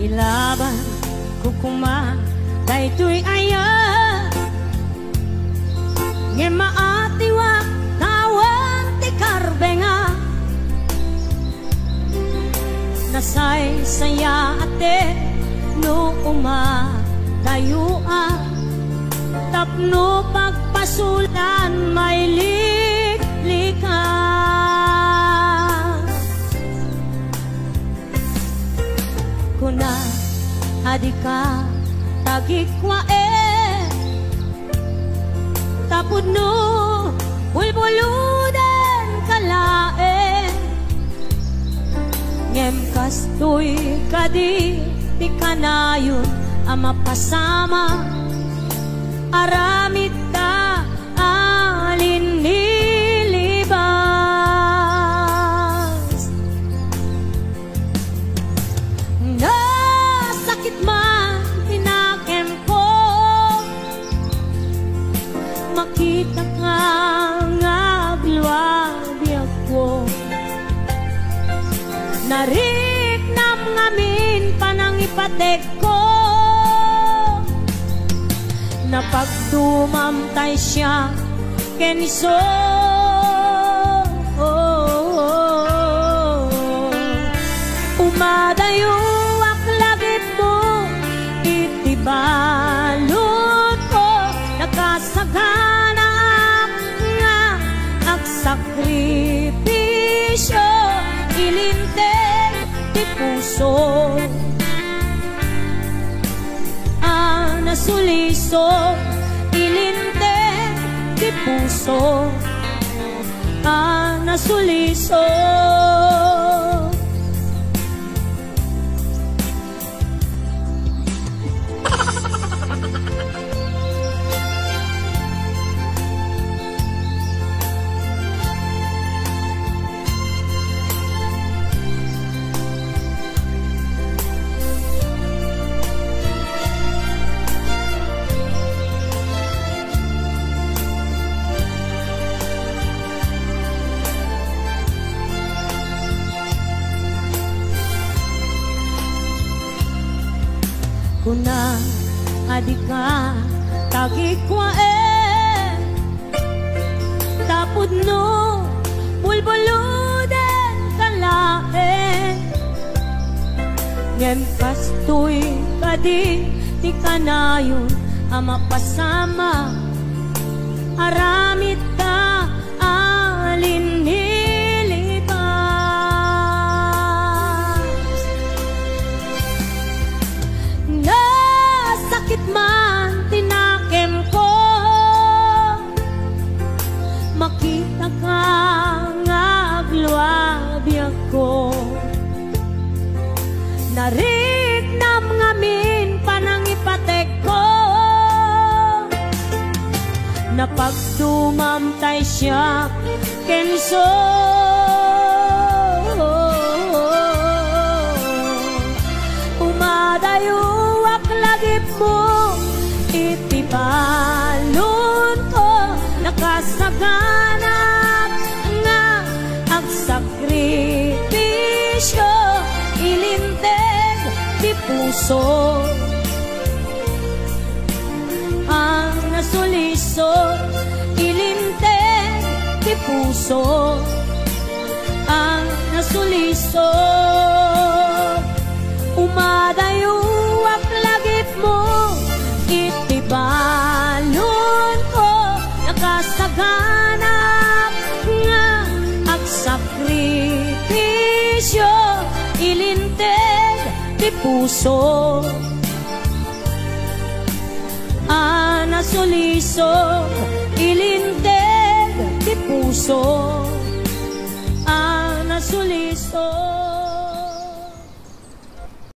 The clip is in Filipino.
ilaban kukuma daytoy aya nge maatiwa tawan ti karbenga nasay saya ate no umatayua tapno pagpasulan may liklika kuna adika tagikwa tapod no bulbuludan kalae ngem kastoy kadi ti kanayon ama pasama aramid ta alin nilibas nasakit man tinakem ko makita ka ngagluwabi ako nariknam ngamin panangipatek ko napagdumamtay siya keniso umadayo aklagip mo itibalot ko nakasagana nga aksakripisyo ilinteng ti puso nasuliso ilinteng ti puso nasuliso kuna adika tagikwa tapod no bulbuludan kalae ngem kastoy kadi ti kanayon ama pasama aramid ta alin man tinakem ko makita ka ngagluwabi ako nariknam ngamin panangipatek ko napagdumamtay siya kenso umadayo aklagip mo itibalon ko nakasaganap nga agsakripisyo ilinteg ti puso ang nasuliso ilinteg ti puso ang nasuliso umadayo aklagip mo itibalon ko nakasaganap nga agsakripisyo ilinteg ti puso nasuliso ilinteg